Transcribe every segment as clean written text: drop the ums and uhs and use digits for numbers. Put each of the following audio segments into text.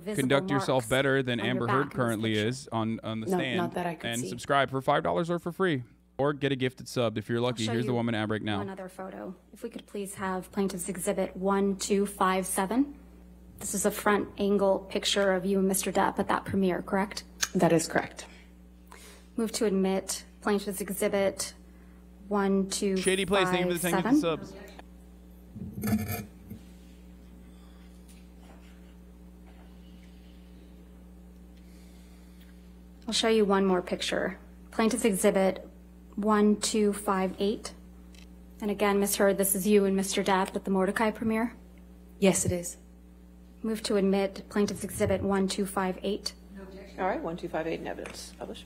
conduct yourself better than Amber Heard currently is on the stand. Not that I could see. Subscribe for $5 or for free. Or get a gifted sub if you're lucky. Here's the woman ad break now. One other photo. If we could please have Plaintiff's Exhibit 1257. This is a front angle picture of you and Mr. Depp at that premiere, correct? That is correct. Move to admit Plaintiff's Exhibit 1257. Shady Place, thank you for the 10 gifted subs. I'll show you one more picture. Plaintiff's Exhibit 1258. And again, Ms. Heard, this is you and Mr. Depp at the Mordecai premiere. Yes, it is. Move to admit Plaintiff's Exhibit 1258. All right, 1258 in evidence. Publish.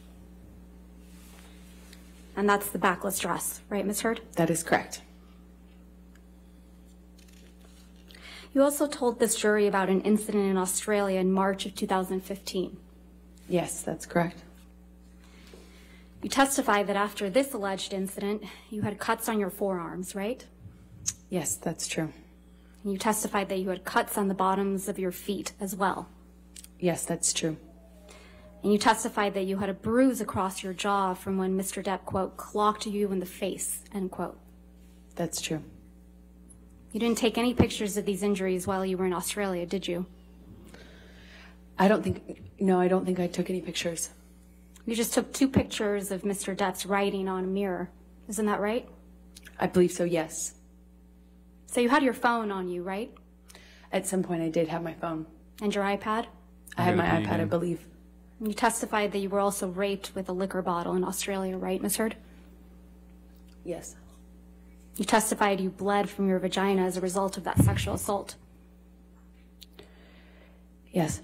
And that's the backless dress, right, Ms. Heard? That is correct. You also told this jury about an incident in Australia in March of 2015. Yes, that's correct. You testified that after this alleged incident, you had cuts on your forearms, right? Yes, that's true. And you testified that you had cuts on the bottoms of your feet as well. Yes, that's true. And you testified that you had a bruise across your jaw from when Mr. Depp, quote, clocked you in the face, end quote. That's true. You didn't take any pictures of these injuries while you were in Australia, did you? I don't think I took any pictures. You just took 2 pictures of Mr. Depp's writing on a mirror. Isn't that right? I believe so, yes. So you had your phone on you, right? At some point I did have my phone. And your iPad? I had my iPad, I believe. And you testified that you were also raped with a liquor bottle in Australia, right, Ms. Heard? Yes. You testified you bled from your vagina as a result of that sexual assault. Yes.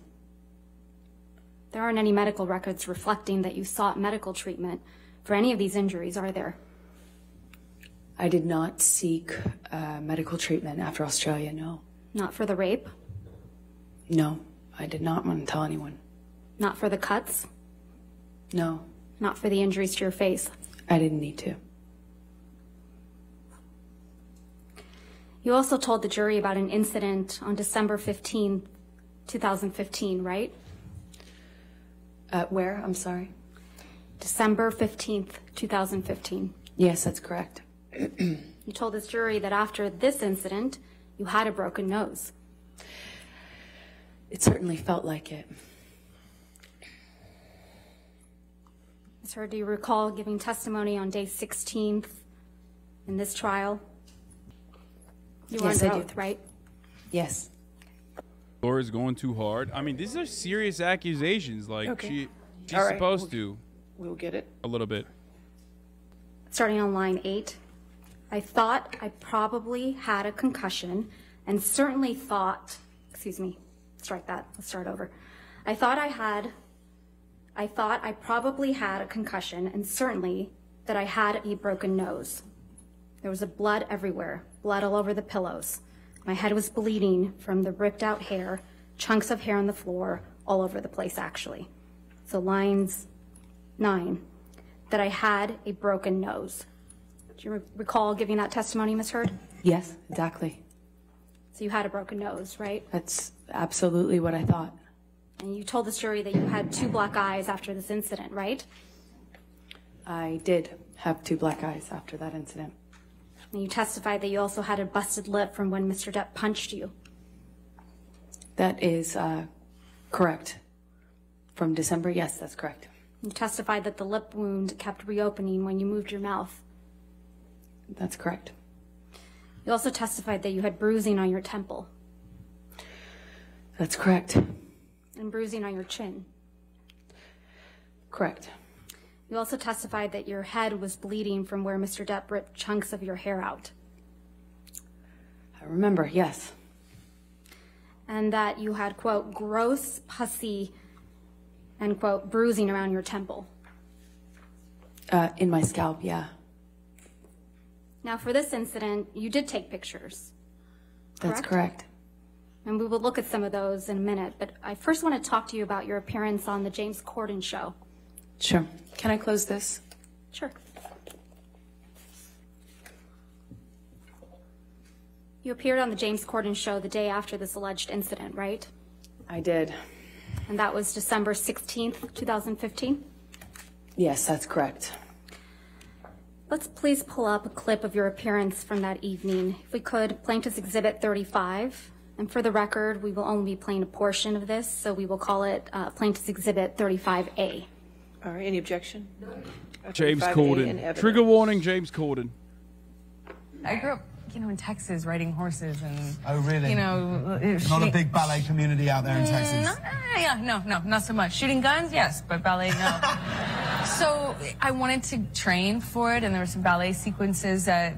There aren't any medical records reflecting that you sought medical treatment for any of these injuries, are there? I did not seek medical treatment after Australia, no. Not for the rape? No, I did not want to tell anyone. Not for the cuts? No. Not for the injuries to your face? I didn't need to. You also told the jury about an incident on December 15, 2015, right? Where? I'm sorry. December 15th, 2015. Yes, that's correct. You told this jury that after this incident, you had a broken nose. It certainly felt like it. Ms. Heard, do you recall giving testimony on day 16th in this trial? You were under oath, right? Yes. Laura's going too hard. I mean, these are serious accusations. Like, she's supposed to. We'll get it. A little bit. Starting on line 8. I thought I probably had a concussion and certainly thought, excuse me, strike that, let's start over. I thought I probably had a concussion and certainly that I had a broken nose. There was blood everywhere, blood all over the pillows. My head was bleeding from the ripped out hair, chunks of hair on the floor, all over the place actually. So lines 9, that I had a broken nose. Do you recall giving that testimony, Ms. Heard? Yes, exactly. So you had a broken nose, right? That's absolutely what I thought. And you told this jury that you had 2 black eyes after this incident, right? I did have 2 black eyes after that incident. And you testified that you also had a busted lip from when Mr. Depp punched you. That is correct. From December, yes, that's correct. You testified that the lip wound kept reopening when you moved your mouth. That's correct. You also testified that you had bruising on your temple. That's correct. And bruising on your chin. Correct. You also testified that your head was bleeding from where Mr. Depp ripped chunks of your hair out. I remember, yes. And that you had, quote, gross, pussy, end quote, bruising around your temple. In my scalp, yeah. Now, for this incident, you did take pictures. That's correct. And we will look at some of those in a minute, but I first want to talk to you about your appearance on the James Corden show. Sure. Can I close this? Sure. You appeared on the James Corden show the day after this alleged incident, right? I did. and that was December 16th, 2015? Yes, that's correct. Let's please pull up a clip of your appearance from that evening. If we could, Plaintiff's Exhibit 35. And for the record, we will only be playing a portion of this, so we will call it Plaintiff's Exhibit 35A. All right, any objection? James 35A in Corden. evidence. Trigger warning, James Corden. I grew up, in Texas riding horses and... Oh, really? Not a big ballet community out there in Texas. No, not so much. Shooting guns, yes, but ballet, no. So I wanted to train for it, and there were some ballet sequences that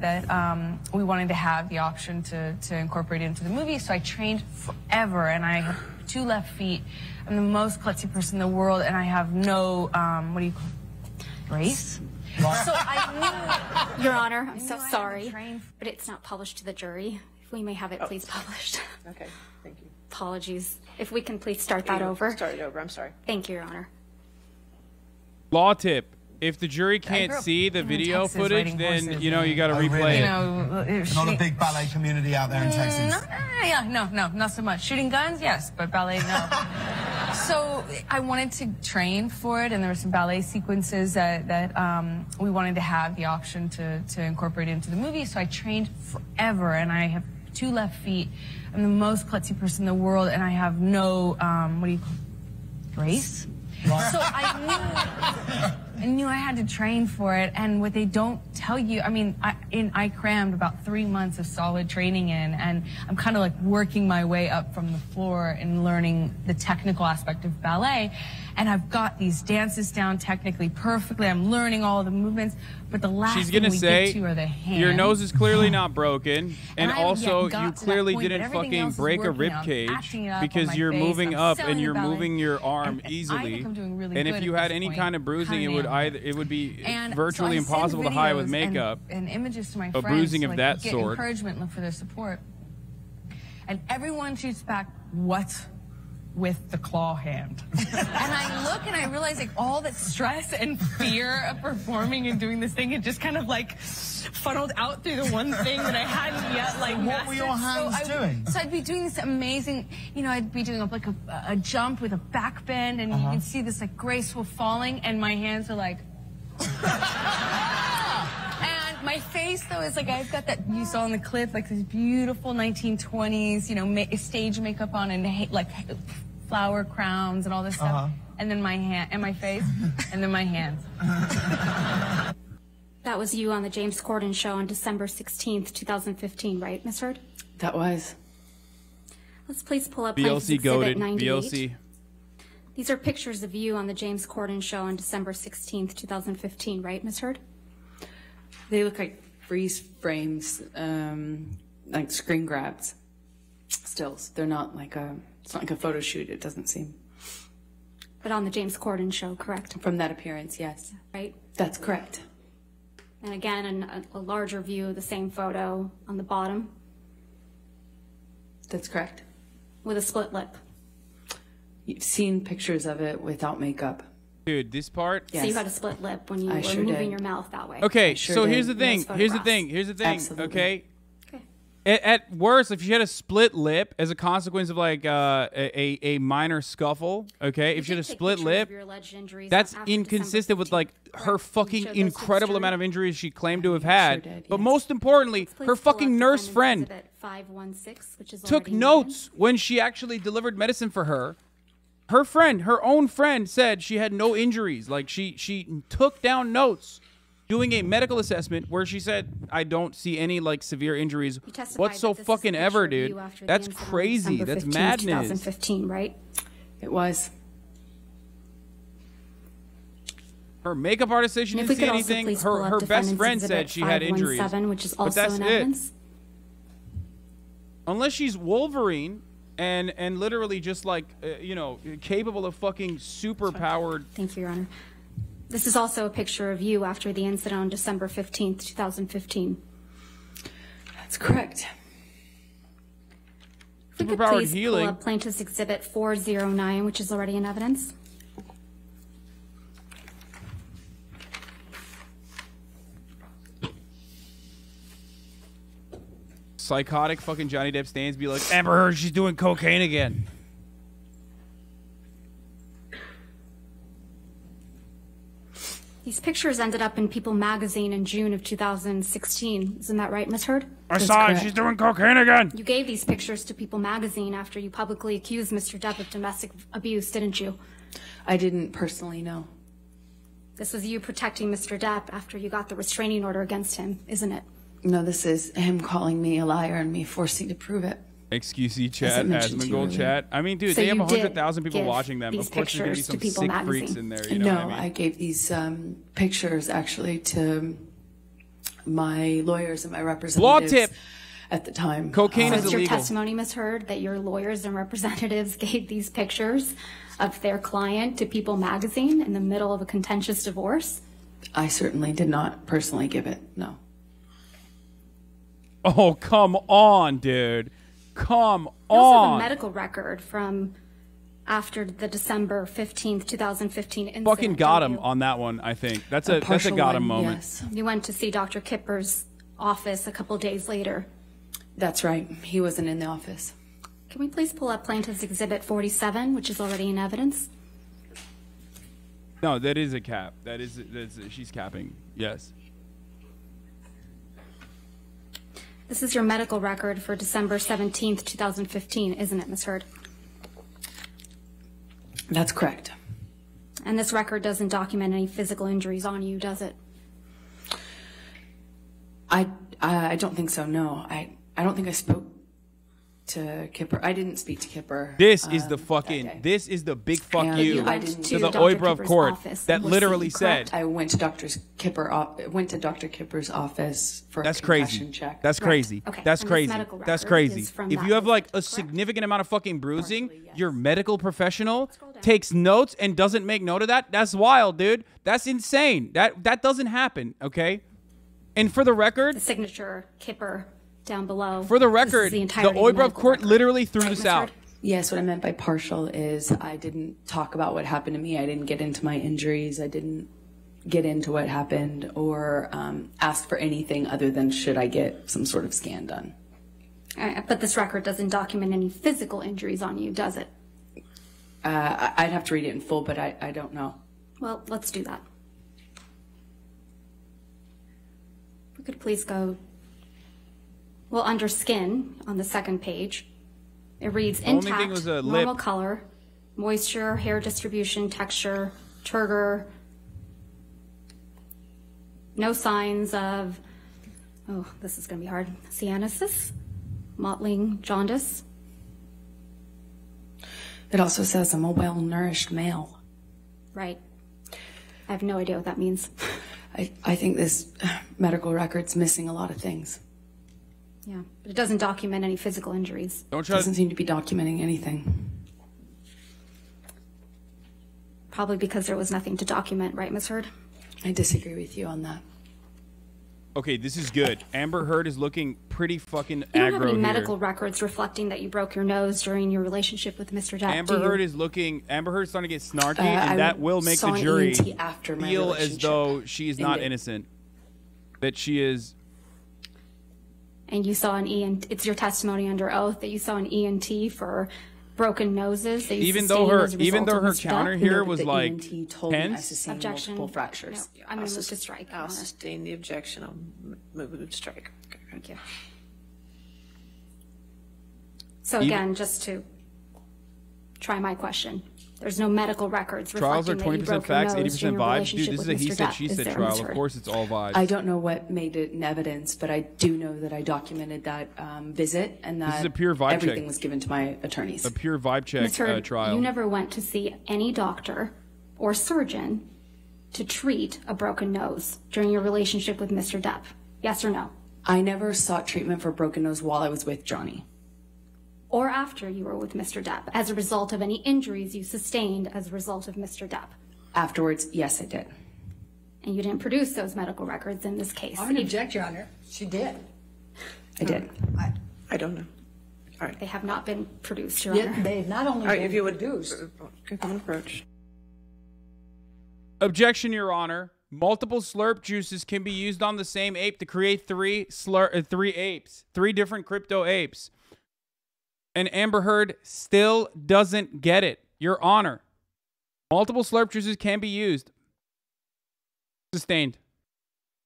we wanted to have the option to incorporate into the movie. So I trained forever, and I have 2 left feet. I'm the most klutzy person in the world, and I have no, what do you call it? Grace? So I knew... Your Honor, I'm so sorry, but it's not published to the jury. If we may have it please published. Okay, thank you. Apologies. If we can please start that over. Start it over, I'm sorry. Thank you, Your Honor. Law tip. If the jury can't see the video footage, then, you gotta replay it. Not a big ballet community out there in Texas. No, not so much. Shooting guns, yes, but ballet, no. So I wanted to train for it, and there were some ballet sequences that we wanted to have the option to incorporate into the movie. So I trained forever, and I have 2 left feet. I'm the most klutzy person in the world, and I have no, what do you call it? Grace? So I knew I had to train for it, and what they don't tell you, I crammed about 3 months of solid training in, and I'm kind of like working my way up from the floor and learning the technical aspect of ballet, and I've got these dances down technically perfectly. I'm learning all the movements, but the last thing we get to are the hands. Your nose is clearly not broken, and also you clearly didn't fucking break a rib cage because you're moving up and you're moving your arm easily. And if you had any kind of bruising, it would be virtually impossible to hide with makeup. And images to my friends, bruising of that get sort. Encouragement, look for their support. And everyone shoots back, what with the claw hand? And I look and I realize like all that stress and fear of performing and doing this thing, it just kind of like funneled out through the one thing that I hadn't yet like What were your hands doing? So I'd be doing this amazing, I'd be doing like a jump with a back bend, and you can see this like graceful falling, and my hands are like... And my face, though, is like, I've got that, you saw in the clip, like this beautiful 1920s, stage makeup on, and like flower crowns and all this stuff. And then my hand, and my face, and then my hands. That was you on the James Corden show on December 16th, 2015, right, Ms. Heard? That was. Let's please pull up BLC Exhibit goated. 98. BLC. These are pictures of you on the James Corden show on December 16th, 2015, right, Ms. Heard? They look like freeze frames, like screen grabs. Stills. They're not like it's not like a photo shoot, it doesn't seem. But on the James Corden show, correct? From that appearance, yes. Right? That's correct. And again, a larger view of the same photo on the bottom. That's correct. With a split lip. You've seen pictures of it without makeup. Dude, this part. Yes. So you had a split lip when you were moving your mouth that way. Okay, so here's the thing. Here's the thing. Absolutely. Okay. At worst, if you had a split lip as a consequence of like a minor scuffle, okay, if you had a split lip, that's inconsistent with like her fucking incredible amount of injuries she claimed to have had. But most importantly, her fucking nurse friend took notes when she actually delivered medicine for her. Her friend, her own friend, said she had no injuries. Like she took down notes doing a medical assessment where she said, I don't see any like severe injuries whatsoever, dude. That's crazy. That's madness. 2015, right? It was. Her makeup artist said she didn't see anything. Her best friend said she had injuries. Which is also but that's in it. evidence. Unless she's Wolverine and literally just like, capable of fucking super powered. Thank you, Your Honor. This is also a picture of you after the incident on December 15th, 2015. That's correct. If we could please pull up Plaintiff's Exhibit 409, which is already in evidence. Psychotic fucking Johnny Depp stands be like, Amber Heard, she's doing cocaine again. These pictures ended up in People magazine in June of 2016. Isn't that right, Ms. Heard? I saw it. She's doing cocaine again. You gave these pictures to People magazine after you publicly accused Mr. Depp of domestic abuse, didn't you? I didn't personally know. This was you protecting Mr. Depp after you got the restraining order against him, isn't it? No, this is him calling me a liar and me forcing to prove it. Excuse chat, Asmongold chat. I mean, dude, So they have you 100,000 people give watching them. these Of course, there's going to be pictures to some People sick magazine. freaks in there. You know No, what I mean? I gave these pictures actually to my lawyers and my representatives. Law tip. At the time. Cocaine So is it's your illegal. testimony, Ms. Heard, that your lawyers and representatives gave these pictures of their client to People magazine in the middle of a contentious divorce? I certainly did not personally give it, no. Oh, come on, dude. Come We also have a on. medical record from after the December 15th, 2015 incident. Fucking got don't him you? on that one, I think. That's a partial got him one, moment. Yes. You went to see Dr. Kipper's office a couple days later. That's right. He wasn't in the office. Can we please pull up Plaintiff's Exhibit 47, which is already in evidence? No, that is a cap. She's capping. Yes. This is your medical record for December 17th, 2015, isn't it, Ms. Heard? That's correct. And this record doesn't document any physical injuries on you, does it? I don't think so, no. I don't think I spoke to Kipper. I didn't speak to Kipper. This is the that fucking. day. This is the big fuck And you I didn't- to the Dr. Oibrov Kipper's court office. that Was literally he said. I went to Dr. Kipper's office for That's a concussion crazy. check. That's crazy. Okay. That's And this crazy. medical That's record crazy. is from If that you have like a correct? significant amount of fucking bruising, Partially, yes. your medical professional down. takes notes and doesn't make note of that. That's wild, dude. That's insane. That doesn't happen. Okay. And for the record, The signature, Kipper, down below. for the This is record, the entirety of Oibrov medical court record. literally threw Right, this Ms. out. Heard? Yes, what I meant by partial is I didn't talk about what happened to me. I didn't get into my injuries. I didn't get into what happened or ask for anything other than should I get some sort of scan done. But this record doesn't document any physical injuries on you, does it? I'd have to read it in full, but I don't know. Well, let's do that. We could please go, well, under skin on the second page. It reads only intact, thing was a normal lip. color, moisture, hair distribution, texture, turgor. No signs of, oh, this is going to be hard, cyanosis, mottling, jaundice. It also says I'm a well-nourished male. Right. I have no idea what that means. I think this medical record's missing a lot of things. Yeah, but it doesn't document any physical injuries. Don't It try. doesn't seem to be documenting anything. Probably because there was nothing to document, right, Ms. Heard? I disagree with you on that. Okay, this is good. Amber Heard is looking pretty fucking You don't have aggro any medical here. records reflecting that you broke your nose during your relationship with Mr. Depp, Amber do you? Heard is looking. Amber Heard's starting to get snarky, I and that will make saw the an jury ENT after my feel as relationship though she is not ended. innocent. That she is. And you saw an ENT, it's your testimony under oath that you saw an ENT for broken noses that you Even though sustained her, as a even result though of her Mr. counter Depp? here No, was the like ENT told me I tense. sustained Objection. multiple fractures. No, I'm going to move to strike. Your I'll Honor. sustain the objection. I'll move to strike. Okay. Thank you. So again, just to try my question, there's no medical records Trials are reflecting that you 20% broke your facts, nose 80% during your vibes. relationship Dude, this is with a he Mr. said, Depp. she Is said there, trial. Ms. Of Heard? course, it's all vibes. I don't know what made it in evidence, but I do know that I documented that visit and that is a pure vibe everything check. was given to my attorneys. A pure vibe check Ms. Heard, trial. you never went to see any doctor or surgeon to treat a broken nose during your relationship with Mr. Depp. Yes or no? I never sought treatment for broken nose while I was with Johnny. Or after you were with Mr. Depp as a result of any injuries you sustained as a result of Mr. Depp. Afterwards, yes, I did. And you didn't produce those medical records in this case. I would object, Your Honor. She did. I did. I don't know. All right. They have not been produced, Your Yet Honor. they not only All right, been if you would produced, come and approach. Objection, Your Honor. Multiple slurp juices can be used on the same ape to create three apes, three different crypto apes. And Amber Heard still doesn't get it. Your Honor. Multiple slurp juices can be used. Sustained.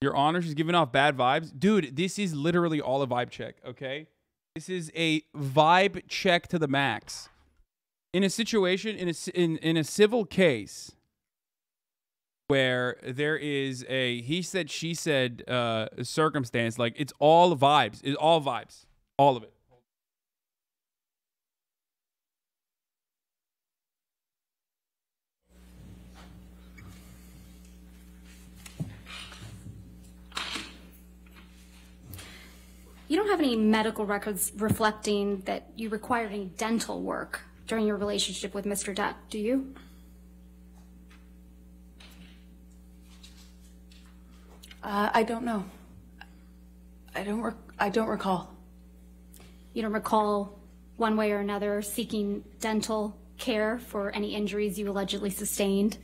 Your Honor, she's giving off bad vibes. Dude, this is literally all a vibe check, okay? This is a vibe check to the max. In a situation, in a civil case where there is a he said, she said circumstance, like it's all vibes. It's all vibes. All of it. You don't have any medical records reflecting that you required any dental work during your relationship with Mr. Depp, do you? I don't know. I don't recall. You don't recall one way or another seeking dental care for any injuries you allegedly sustained?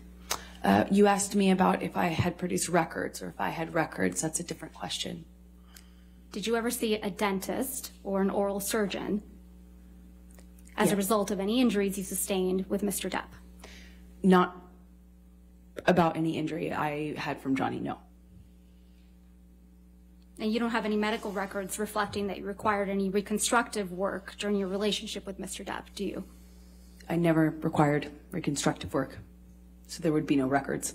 You asked me about if I had produced records or if I had records. That's a different question. Did you ever see a dentist or an oral surgeon as a result of any injuries you sustained with Mr. Depp? Not about any injury I had from Johnny, no. And you don't have any medical records reflecting that you required any reconstructive work during your relationship with Mr. Depp, do you? I never required reconstructive work, so there would be no records.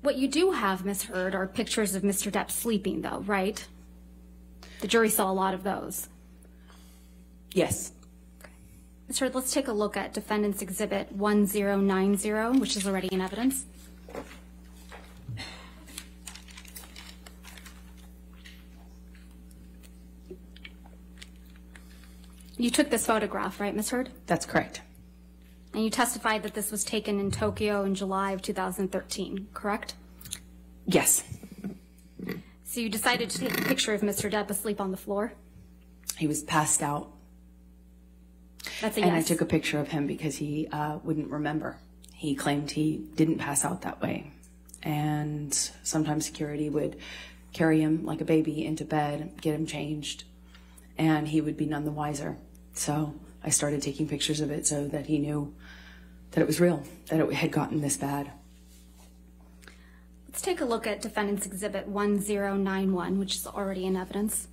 What you do have, Ms. Heard, are pictures of Mr. Depp sleeping, though, right? The jury saw a lot of those. Yes. Okay. Ms. Heard, let's take a look at Defendant's Exhibit 1090, which is already in evidence. You took this photograph, right, Ms. Heard? That's correct. And you testified that this was taken in Tokyo in July of 2013, correct? Yes. So you decided to take a picture of Mr. Depp asleep on the floor? He was passed out. That's a and yes. I took a picture of him because he wouldn't remember. He claimed he didn't pass out that way. And sometimes security would carry him like a baby into bed, get him changed, and he would be none the wiser. So I started taking pictures of it so that he knew that it was real, that it had gotten this bad. Let's take a look at Defendant's Exhibit 1091, which is already in evidence.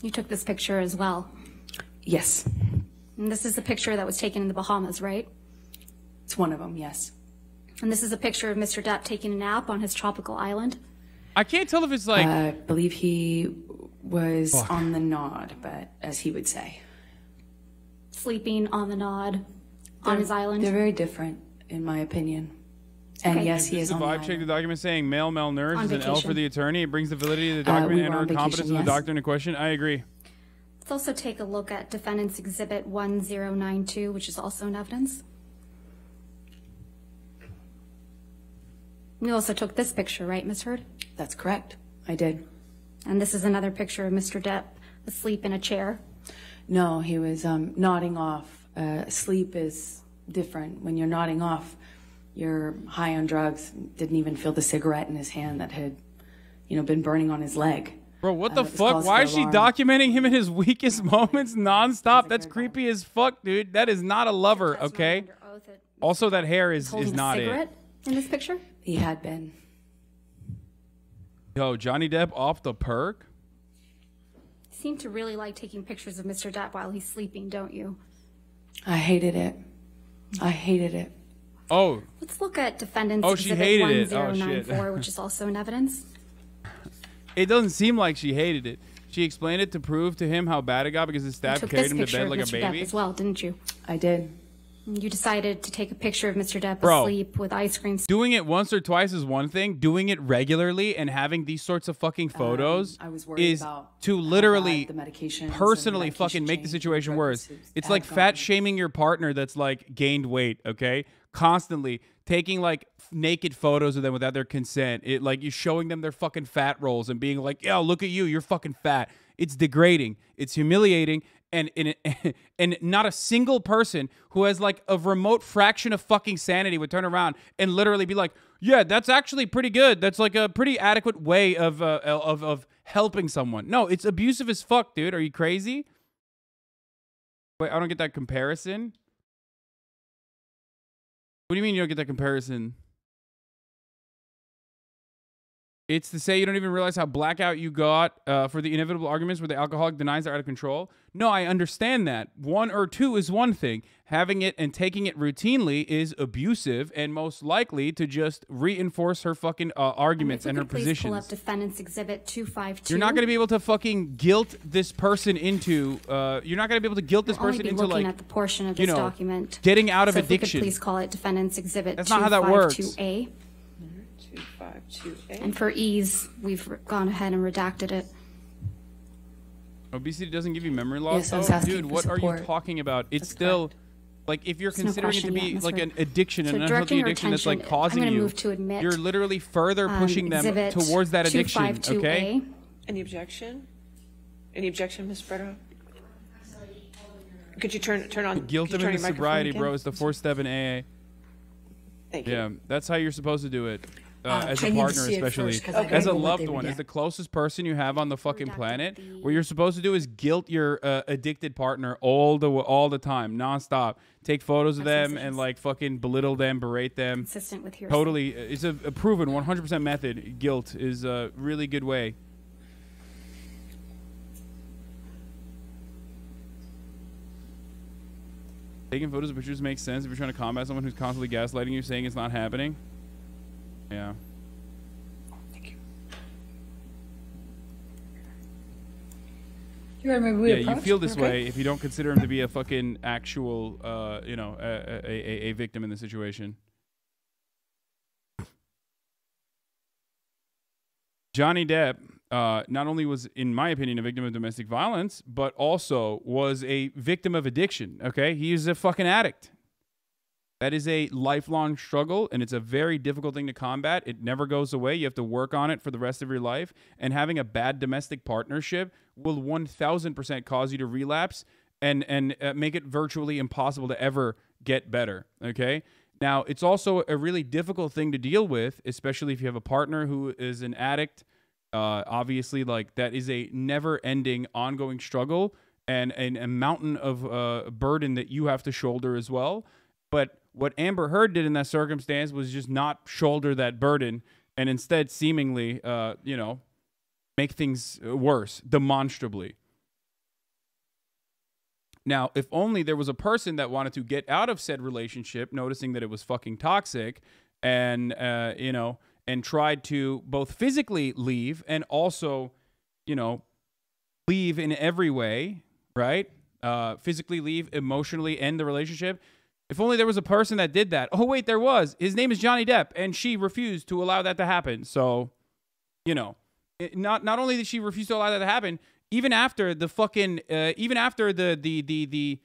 You took this picture as well. Yes. And this is a picture that was taken in the Bahamas, right? It's one of them, yes. And this is a picture of Mr. Depp taking a nap on his tropical island? I can't tell if it's like... I believe he was on the nod, but as he would say. Sleeping on the nod on his island? They're very different, in my opinion. And Okay. yes, he is the on the vibe check island. the document saying male nurse On is an L vacation. for the attorney. It brings the validity of the document we and were or on competence vacation, of the yes. doctor in question. I agree. Let's also take a look at Defendant's Exhibit 1092, which is also in evidence. You also took this picture, right, Ms. Heard? That's correct. I did. And this is another picture of Mr. Depp asleep in a chair. No, he was nodding off. Sleep is different. When you're nodding off, you're high on drugs. Didn't even feel the cigarette in his hand that had, been burning on his leg. Bro, what the That was fuck? cause Why for is she alarm. documenting him in his weakest moments nonstop? That's creepy as fuck, dude. That is not a lover, okay? Under oath that Also, that hair is holding not a it. cigarette in this picture? He had been. Yo, Johnny Depp off the perk? You seem to really like taking pictures of Mr. Depp while he's sleeping, don't you? I hated it. I hated it. Oh, Let's look at Defendant's Oh, she Exhibit hated it. Oh, 1094, shit. which is also in evidence. it doesn't seem like she hated it. She explained it to prove to him how bad it got because his You staff took carried this him to picture bed of like a Mr. Depp baby. as well, didn't you? I did. You decided to take a picture of Mr. Depp Bro. asleep with ice cream. Doing it once or twice is one thing. Doing it regularly and having these sorts of fucking photos I was worried is about to how literally bad the medications and personally medication fucking make the change situation and worse. drugs It's had like gone. fat shaming your partner that's like gained weight, okay? Constantly taking like naked photos of them without their consent. It like you showing them their fucking fat rolls and being like, "Yo, look at you, you're fucking fat." It's degrading. It's humiliating. And not a single person who has like a remote fraction of fucking sanity would turn around and literally be like, "Yeah, that's actually pretty good. That's like a pretty adequate way of helping someone." No, it's abusive as fuck, dude. Are you crazy? Wait, I don't get that comparison. What do you mean you don't get that comparison? It's to say you don't even realize how blackout you got for the inevitable arguments where the alcoholic denies they're out of control. No, I understand that. 1 or 2 is one thing. Having it and taking it routinely is abusive and most likely to just reinforce her fucking arguments and her positions. Please pull up Defendant's Exhibit 252. You're not going to be able to fucking guilt this person into. You're not going to be able to guilt this person into looking at the portion of this document. Getting out of so addiction. If we could please call it Defendant's Exhibit 252A. That's not how that works. 252A. And for ease, we've gone ahead and redacted it. Obesity doesn't give you memory loss? Yes, I was asking dude, for what support. are you talking about? It's That's still, correct. like, if you're There's no considering it to question be yet, like Ms. an addiction, So an unhealthy directing your addiction that's like attention- causing I'm gonna you, move to admit, you're literally further pushing them Exhibit towards that addiction, 252A. okay? Any objection? Any objection, Ms. Brito? Could you turn on? Guilt could them you turn into your microphone sobriety, again? bro. It's the 4th step in AA. Thank you. Yeah, that's how you're supposed to do it. As I a need to partner, see it especially first, 'cause I as a don't know what loved they would one, as get. the closest person you have on the fucking Redacted planet. the- What you're supposed to do is guilt your addicted partner all the time, nonstop. Take photos of them and Exorcisms. like fucking belittle them, berate them. Consistent with your Totally, it's a proven 100% method. Guilt is a really good way. Taking photos of pictures makes sense if you're trying to combat someone who's constantly gaslighting you, saying it's not happening. Yeah. You feel this way if you don't consider him to be a fucking actual, a victim in the situation. Johnny Depp not only was, in my opinion, a victim of domestic violence, but also was a victim of addiction, okay? He is a fucking addict. That is a lifelong struggle, and it's a very difficult thing to combat. It never goes away. You have to work on it for the rest of your life. And having a bad domestic partnership will 1,000% cause you to relapse and make it virtually impossible to ever get better, okay? Now, it's also a really difficult thing to deal with, especially if you have a partner who is an addict. Obviously, like, that is a never-ending, ongoing struggle and a mountain of burden that you have to shoulder as well. But what Amber Heard did in that circumstance was just not shoulder that burden and instead seemingly, make things worse, demonstrably. Now, if only there was a person that wanted to get out of said relationship, noticing that it was fucking toxic, and tried to both physically leave and also, leave in every way, right? Physically leave, emotionally end the relationship. If only there was a person that did that. Oh, wait, there was. His name is Johnny Depp, and she refused to allow that to happen. So, not only did she refuse to allow that to happen, even after the fucking, the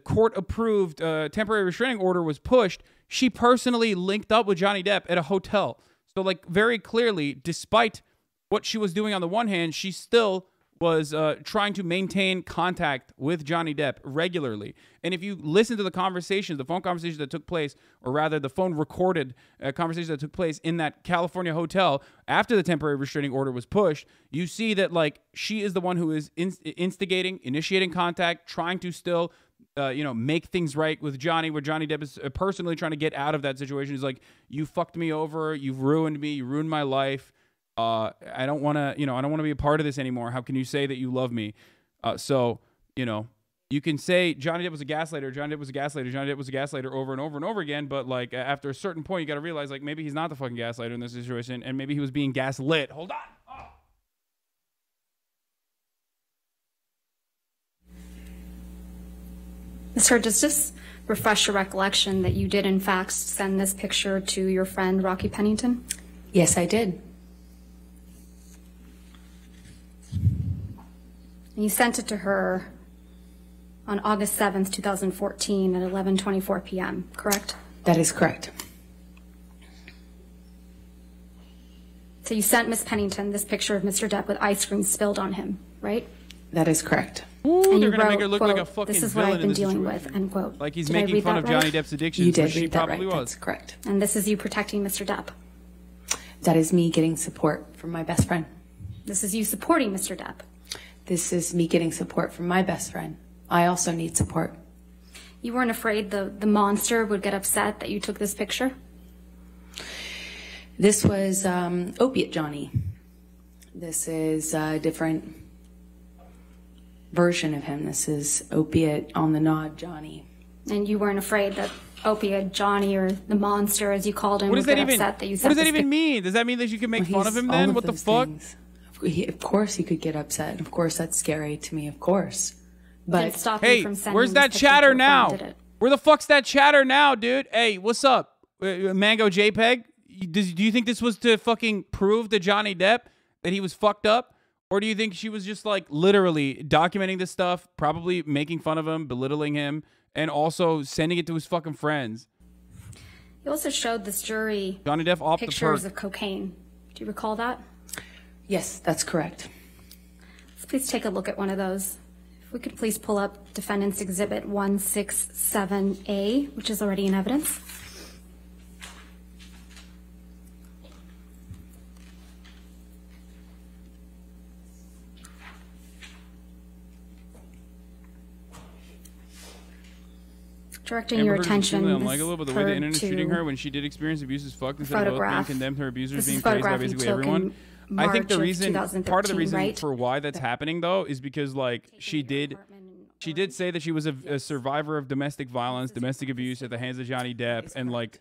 court-approved temporary restraining order was pushed, she personally linked up with Johnny Depp at a hotel. So, like, very clearly, despite what she was doing on the one hand, she still was trying to maintain contact with Johnny Depp regularly. And if you listen to the conversations, the phone conversations that took place, or rather the phone recorded conversations that took place in that California hotel after the temporary restraining order was pushed, you see that, like, she is the one who is instigating, initiating contact, trying to still, make things right with Johnny, where Johnny Depp is personally trying to get out of that situation. He's like, you fucked me over, you've ruined me, you ruined my life. I don't want to be a part of this anymore. How can you say that you love me? You can say Johnny Depp was a gaslighter, Johnny Depp was a gaslighter, Johnny Depp was a gaslighter over and over and over again. But, like, after a certain point, you got to realize, like, maybe he's not the fucking gaslighter in this situation, and maybe he was being gaslit. Hold on. Oh. Sir, does this refresh your recollection that you did, in fact, send this picture to your friend, Rocky Pennington? Yes, I did. And you sent it to her on August 7th, 2014 at 11:24 p.m., correct? That is correct. So you sent Miss Pennington this picture of Mr. Depp with ice cream spilled on him, right? That is correct. Ooh, And they're you going to wrote, make her look quote, like a fucking this is what villain I've in been this dealing situation. with, end quote. Like he's Did I making read fun that of right? Johnny Depp's addictions, You did which he read that probably right. was. That's correct. And this is you protecting Mr. Depp. That is me getting support from my best friend. This is you supporting Mr. Depp. This is me getting support from my best friend. I also need support. You weren't afraid the monster would get upset that you took this picture? This was Opiate Johnny. This is a different version of him. This is Opiate on the Nod Johnny. And you weren't afraid that Opiate Johnny, or the monster as you called him, would get upset that you What does that even mean? Does that mean that you can make fun of him then? What the fuck? Of course he could get upset. Of course that's scary to me, of course. But stop hey, you from sending where's this that picture chatter to a friend, now? did it? Where the fuck's that chatter now, dude? Hey, what's up? Mango JPEG? Do you think this was to fucking prove to Johnny Depp that he was fucked up? Or do you think she was just like literally documenting this stuff, probably making fun of him, belittling him, and also sending it to his fucking friends? You also showed this jury Johnny Depp off pictures the of cocaine. Do you recall that? yes, that's correct. Let's please take a look at one of those. If we could please pull up Defendant's Exhibit 167A, which is already in evidence. Directing your attention unlikable, but the way the internet is treating her when she did experience abuse is fucked. Instead of both being condemned, her abusers being praised by basically everyone. I think the reason, part of the reason for why that's happening though, is because like she did say that she was a survivor of domestic violence, domestic abuse at the hands of Johnny Depp, and like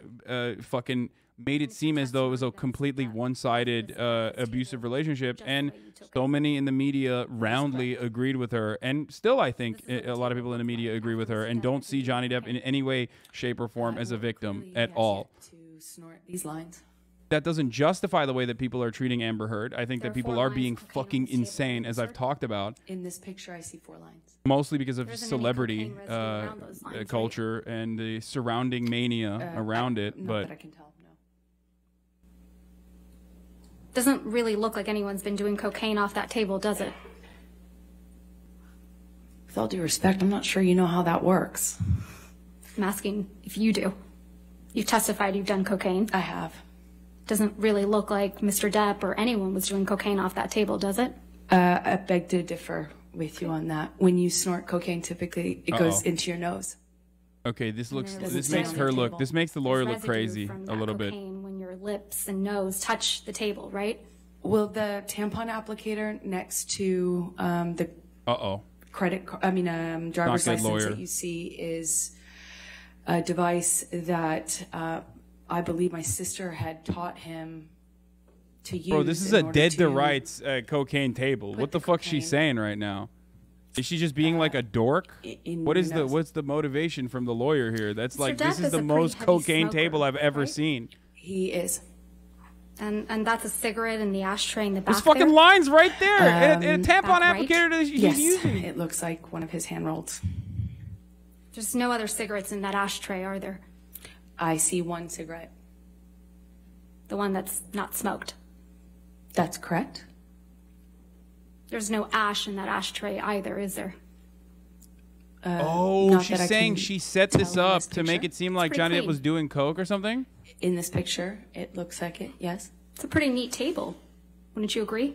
fucking made it seem as though it was a completely one-sided abusive relationship, and so many in the media roundly agreed with her, and still I think a lot of people in the media agree with her and don't see Johnny Depp in any way, shape, or form as a victim at all. To snort these lines. That doesn't justify the way that people are treating Amber Heard. I think that people are being fucking insane, as I've talked about. In this picture, I see 4 lines. Mostly because of celebrity culture and the surrounding mania around it. Not but that I can tell, no. Doesn't really look like anyone's been doing cocaine off that table, does it? With all due respect, I'm not sure you know how that works. I'm asking if you do. You've testified you've done cocaine. I have. Doesn't really look like Mr. Depp or anyone was doing cocaine off that table, does it? I beg to differ with you on that. When you snort cocaine, typically it goes into your nose. okay, this looks. This makes her look. This makes the lawyer look crazy a little bit. When your lips and nose touch the table, right? Well, the tampon applicator next to the driver's license that you see is a device that I believe my sister had taught him to use. Bro, this is a dead to rights cocaine table. What the fuck's she saying right now? Is she just being like a dork? What's the motivation from the lawyer here? That's like, this is the most cocaine table I've ever seen. He is. And that's a cigarette in the ashtray in the back. There's fucking lines right there. And a tampon applicator that he's yes, using. It looks like one of his hand rolls. There's no other cigarettes in that ashtray, are there? I see 1 cigarette. The one that's not smoked. That's correct. There's no ash in that ashtray either, is there? She's saying she set this up to make it seem like Johnny Depp was doing coke or something? In this picture, it looks like it, yes. It's a pretty neat table. Wouldn't you agree?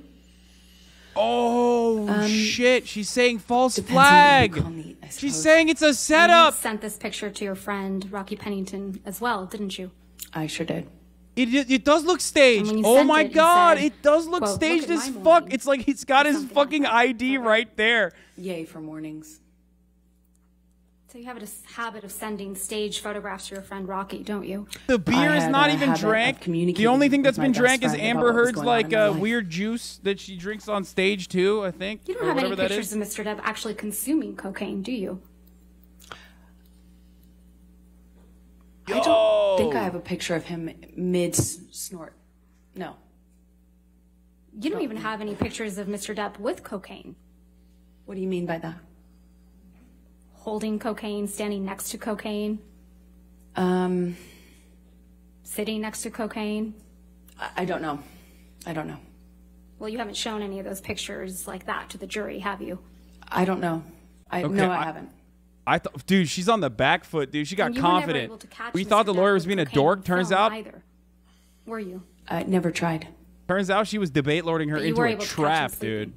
Oh, shit. She's saying false flag. She's saying it's a setup. You sent this picture to your friend, Rocky Pennington, as well, didn't you? I sure did. It does look staged. Oh my god, it does look staged as fuck. It's like he's got his fucking ID right there. Yay for mornings. So you have a habit of sending staged photographs to your friend Rocky, don't you? The beer is not even drank. The only thing that's been drank is Amber Heard's like weird juice that she drinks on stage too, I think. You don't have any pictures of Mr. Depp actually consuming cocaine, do you? I don't think I have a picture of him mid-snort. No. You don't even have any pictures of Mr. Depp with cocaine. What do you mean by that? Holding cocaine, standing next to cocaine. Sitting next to cocaine. I don't know. I don't know. Well, you haven't shown any of those pictures like that to the jury, have you? I don't know. No, I haven't. I thought, dude, she's on the back foot, dude. She got confident. We thought the lawyer was being a dork. Turns out, were you? I never tried. Turns out she was debate lording her into a trap, dude.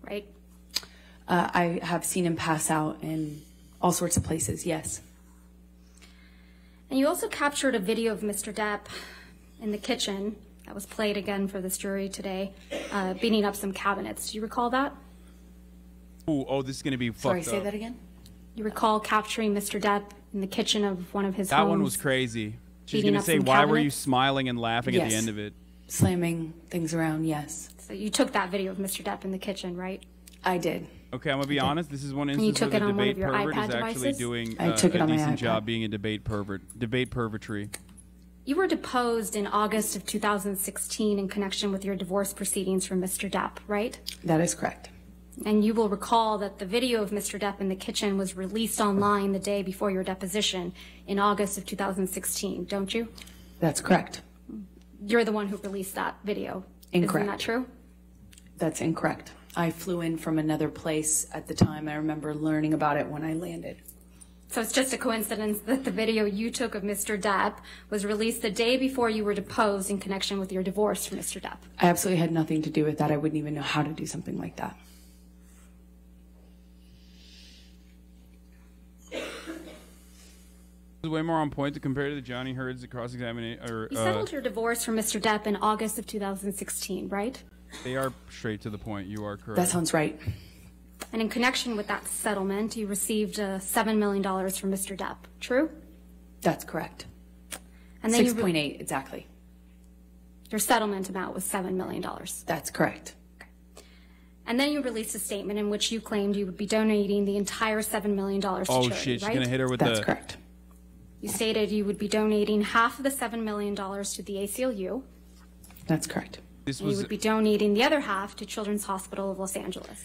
Right. I have seen him pass out in all sorts of places. Yes. And you also captured a video of Mr. Depp in the kitchen that was played again for this jury today, beating up some cabinets. Do you recall that? Ooh, oh, this is going to be fucked Sorry, up. say that again? You recall capturing Mr. Depp in the kitchen of one of his That homes? one was crazy. She's beating going to up say, some why were you cabinets? smiling and laughing at the Yes. end of it? Slamming things around, yes. So you took that video of Mr. Depp in the kitchen, right? I did. Okay, I'm going to be honest. This is one you instance took where it the on one of debate your pervert iPad is actually devices? doing I took it a on my decent iPad. job being a debate pervertry. You were deposed in August of 2016 in connection with your divorce proceedings from Mr. Depp, right? That is correct. And you will recall that the video of Mr. Depp in the kitchen was released online the day before your deposition in August of 2016, don't you? That's correct. You're the one who released that video. Incorrect. Isn't that true? That's incorrect. I flew in from another place at the time. I remember learning about it when I landed. So it's just a coincidence that the video you took of Mr. Depp was released the day before you were deposed in connection with your divorce from Mr. Depp. I absolutely had nothing to do with that. I wouldn't even know how to do something like that. This is way more on point to compare to the Johnny Heard's cross-examination. You settled your divorce from Mr. Depp in August of 2016, right? They are straight to the point. You are correct. That sounds right. And in connection with that settlement, you received $7 million from Mr. Depp, true? That's correct. And then 6.8 exactly. your settlement amount was $7 million. That's correct. And then you released a statement in which you claimed you would be donating the entire $7 million to Oh, charity, shit. She's right? going to hit her with That's the... correct. You stated you would be donating half of the $7 million to the ACLU. That's correct. This And you was would be donating the other half to Children's Hospital of Los Angeles.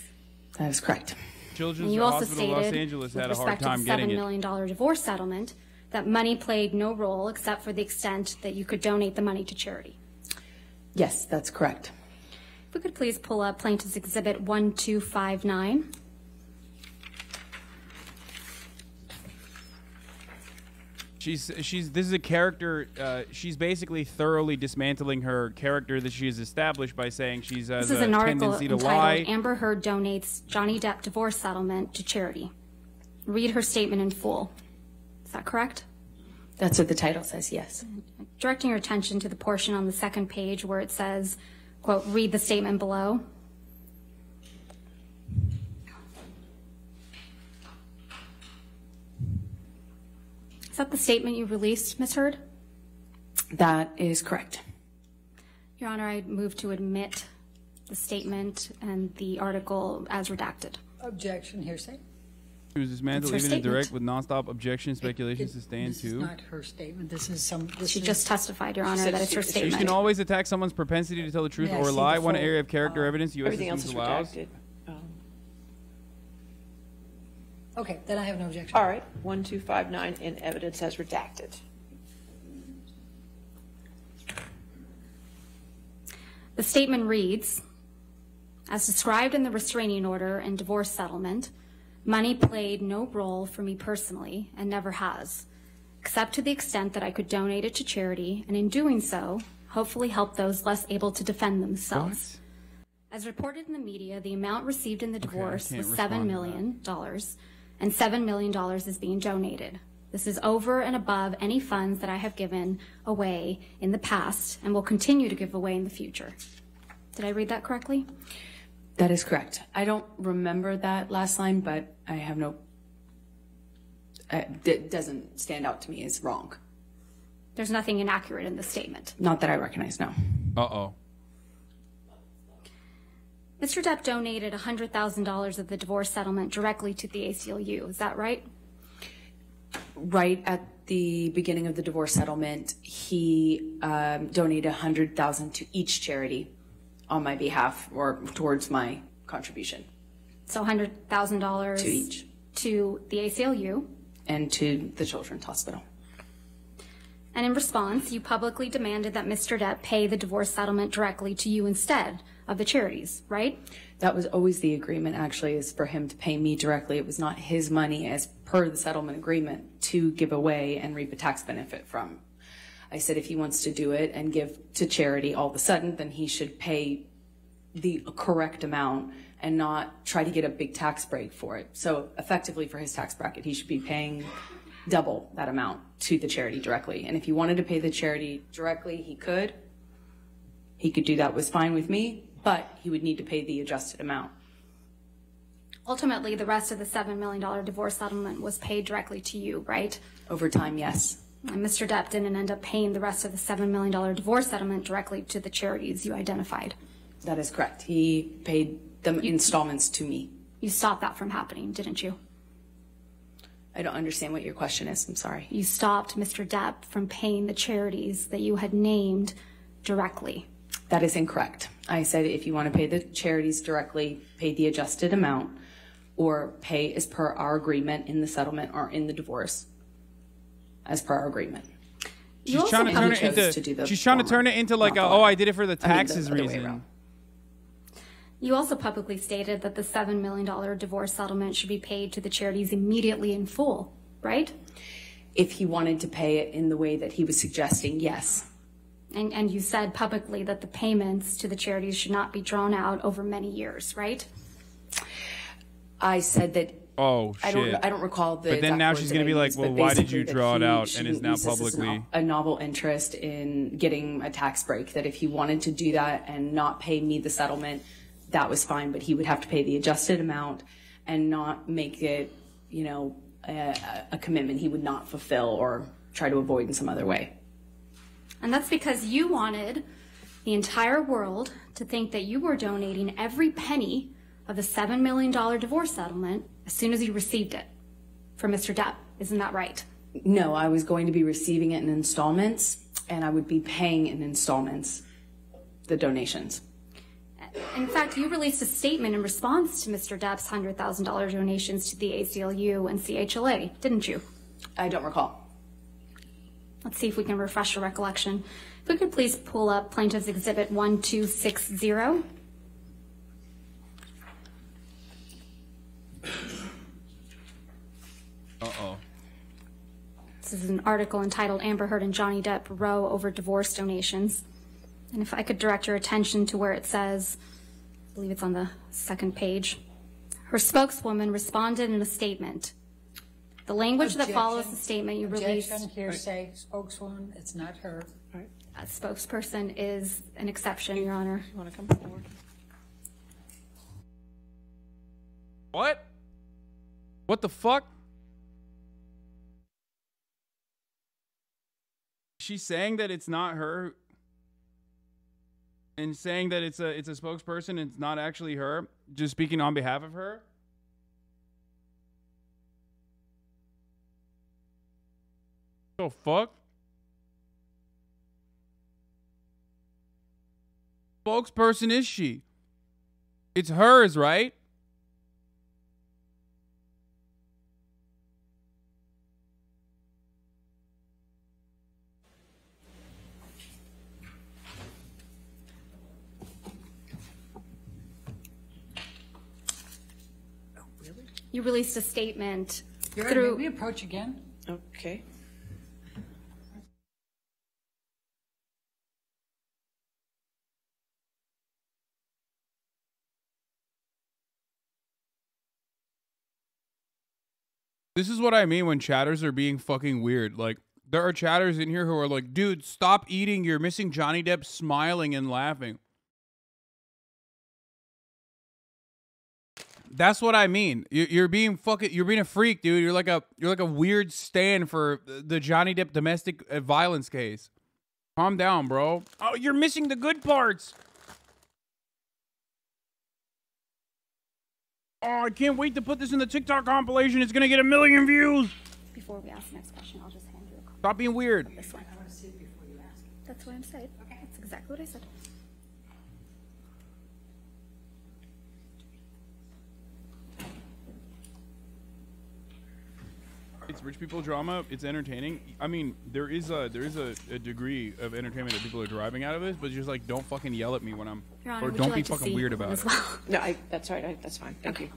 That is correct. Children's And you also Hospital of Los stated, Angeles with had a hard respect to time the getting $7 it. million divorce settlement, that money played no role except for the extent that you could donate the money to charity. Yes, that's correct. If we could please pull up Plaintiff's Exhibit 1259. This is a character, she's basically thoroughly dismantling her character that she has established by saying she's has This is a an article tendency to entitled lie. Amber Heard Donates Johnny Depp Divorce Settlement to Charity. Read her statement in full. Is that correct? That's what the title says, yes. Directing your attention to the portion on the second page where it says, quote, read the statement below. Is that the statement you released, Ms. Heard? That is correct. Your Honor, I move to admit the statement and the article as redacted. Objection, hearsay. She was dismantled It's her even in direct statement. with nonstop objection, speculation sustained This is too. not her statement. This is some. This She is, just testified, Your Honor, said that it's her she- she You statement. can always attack someone's propensity to tell the truth May I or see lie. the One full, area of character evidence U.S. Everything else systems is allows. redacted. Okay, then I have no objection. All right, 1259 in evidence as redacted. The statement reads, as described in the restraining order and divorce settlement, money played no role for me personally and never has, except to the extent that I could donate it to charity, and in doing so, hopefully help those less able to defend themselves. As reported in the media, the amount received in the divorce can't was respond $7 to million, and $7 million is being donated. This is over and above any funds that I have given away in the past and will continue to give away in the future. Did I read that correctly? That is correct. I don't remember that last line, but I have no... it doesn't stand out to me as wrong. There's nothing inaccurate in the statement. Not that I recognize, no. Uh-oh. Mr. Depp donated $100,000 of the divorce settlement directly to the ACLU. Is that right? Right at the beginning of the divorce settlement, he donated $100,000 to each charity on my behalf or towards my contribution. So $100,000 To each. to the ACLU. And to the Children's Hospital. And in response, you publicly demanded that Mr. Depp pay the divorce settlement directly to you instead of the charities, right? That was always the agreement, actually, is for him to pay me directly. It was not his money as per the settlement agreement to give away and reap a tax benefit from. I said if he wants to do it and give to charity all of a sudden, then he should pay the correct amount and not try to get a big tax break for it. So effectively for his tax bracket, he should be paying double that amount to the charity directly. And if he wanted to pay the charity directly, he could. He could do that, was fine with me, but he would need to pay the adjusted amount. Ultimately, the rest of the $7 million divorce settlement was paid directly to you, right? Over time, yes. And Mr. Depp didn't end up paying the rest of the $7 million divorce settlement directly to the charities you identified. That is correct. He paid the installments to me. You stopped that from happening, didn't you? I don't understand what your question is. I'm sorry. You stopped Mr. Depp from paying the charities that you had named directly. That is incorrect. I said if you want to pay the charities directly, pay the adjusted amount, or pay as per our agreement in the settlement or in the divorce, as per our agreement. She's trying to turn it into. She's trying to turn it into like, oh, I did it for the taxes reason. You also publicly stated that the $7 million divorce settlement should be paid to the charities immediately in full, right? If he wanted to pay it in the way that he was suggesting, yes. And you said publicly that the payments to the charities should not be drawn out over many years, right? I said that. Oh, shit. I don't recall the. But then now she's going to be like, well, why did you draw it out? And is now publicly a novel interest in getting a tax break. That if he wanted to do that and not pay me the settlement, that was fine. But he would have to pay the adjusted amount and not make it, you know, a commitment he would not fulfill or try to avoid in some other way. And that's because you wanted the entire world to think that you were donating every penny of the $7 million divorce settlement as soon as you received it from Mr. Depp. Isn't that right? No, I was going to be receiving it in installments, and I would be paying in installments the donations. In fact, you released a statement in response to Mr. Depp's $100,000 donations to the ACLU and CHLA, didn't you? I don't recall. Let's see if we can refresh your recollection. If we could please pull up Plaintiff's Exhibit 1260. Uh-oh. This is an article entitled Amber Heard and Johnny Depp Row Over Divorce Donations. And if I could direct your attention to where it says, I believe it's on the second page, her spokeswoman responded in a statement. The language that follows the statement you released. Objection, hearsay, spokeswoman, it's not her. A spokesperson is an exception, Your Honor. You want to come forward? What? What the fuck? She's saying that it's not her and saying that it's a spokesperson and it's not actually her, just speaking on behalf of her? The fuck? Spokesperson is she? It's hers, right? You released a statement May we approach again? Okay. This is what I mean when chatters are being fucking weird. Like, there are chatters in here who are like, dude, stop eating. You're missing Johnny Depp smiling and laughing. That's what I mean. You're being a freak, dude. You're like a weird stand for the Johnny Depp domestic violence case. Calm down, bro. Oh, you're missing the good parts. Oh, I can't wait to put this in the TikTok compilation. It's gonna get 1 million views. Before we ask the next question, I'll just hand you a copy. Stop being weird. This one. I want to see it before you ask. That's what I'm saying. Okay. That's exactly what I said. It's rich people drama. It's entertaining. I mean, there is a degree of entertainment that people are deriving out of this, but just like, don't fucking yell at me when I'm, Your Honor, or would don't you be like to fucking see weird about as it. well? No, that's all right. That's fine. Thank you.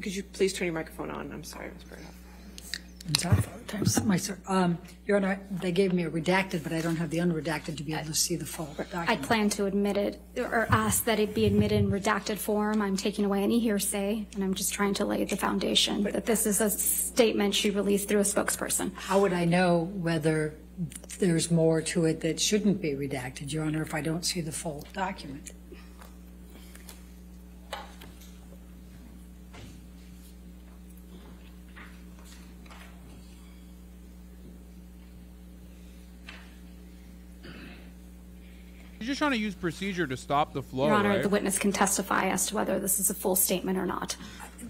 Could you please turn your microphone on? I'm sorry, Ms. Berthoff. Your Honor, they gave me a redacted, but I don't have the unredacted to be able to see the full document. I plan to admit it, or ask that it be admitted in redacted form. I'm taking away any hearsay, and I'm just trying to lay the foundation that this is a statement she released through a spokesperson. How would I know whether there's more to it that shouldn't be redacted, Your Honor, if I don't see the full document? She's just trying to use procedure to stop the flow, Your Honor, right? the witness can testify as to whether this is a full statement or not.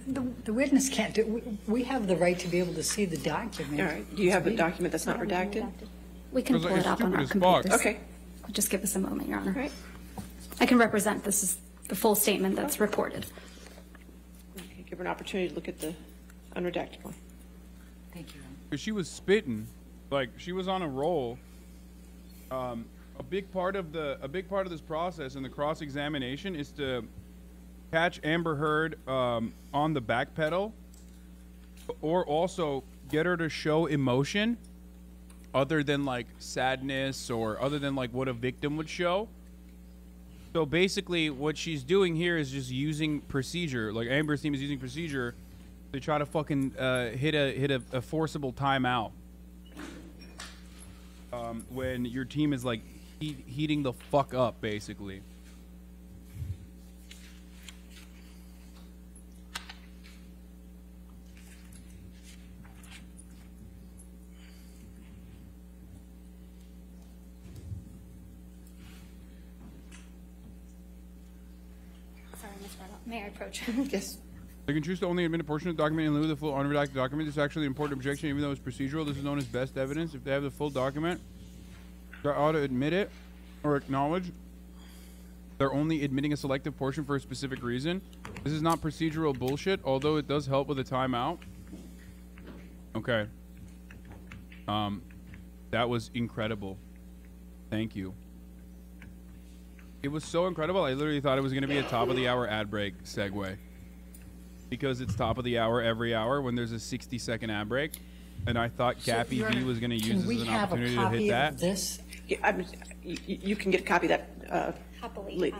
The witness can't do. We have the right to be able to see the document. All right. Do you have a document that's not redacted? We can pull it up on our computers. Okay. Just give us a moment, Your Honor. All right. I can represent this is the full statement that's reported. Okay, give her an opportunity to look at the unredacted one. Thank you. Because she was spitting, like she was on a roll. A big part of this process in the cross-examination is to catch Amber Heard on the back pedal, or also get her to show emotion other than like sadness or other than like what a victim would show. So basically what she's doing here is just using procedure, like Amber's team is using procedure to try to fucking hit a forcible timeout when your team is like heating the fuck up, basically. Sorry, Ms. Barlow. May I approach? Yes. They can choose to only admit a portion of the document in lieu of the full unredacted document. This is actually an important objection, even though it's procedural. This is known as best evidence. If they have the full document, they ought to admit it or acknowledge they're only admitting a selective portion for a specific reason. This is not procedural bullshit, although it does help with a timeout. Okay. That was incredible. Thank you. It was so incredible. I literally thought it was going to be a top of the hour ad break segue. Because it's top of the hour every hour when there's a 60-second ad break. And I thought Cappy B was going to use this as an opportunity to hit that. This? Yeah, you can get a copy of that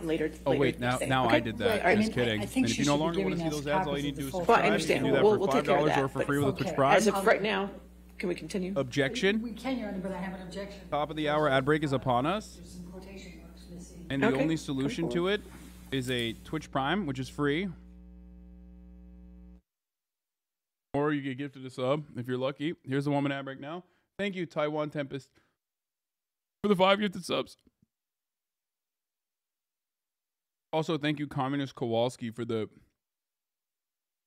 later. Oh, wait, now okay. I did that. Right. Just kidding. I think and if she you no should be longer want to giving see us those ads, all you copies need of to do is the full subscribe. Well, I understand. You can do that We'll for take care of $5 that, or for but- free with a Okay. subscribe. As of right now, can we continue? Objection. We can, Your Honor, but I have an objection. Top of the hour ad break is upon us. There's some quotation marks missing. And the Okay. only solution to it is a Twitch Prime, which is free. Or you get gifted a sub if you're lucky. Here's the 1 minute ad break now. Thank you, Taiwan Tempest, for the 5 gifted subs. Also, thank you, Communist Kowalski, for the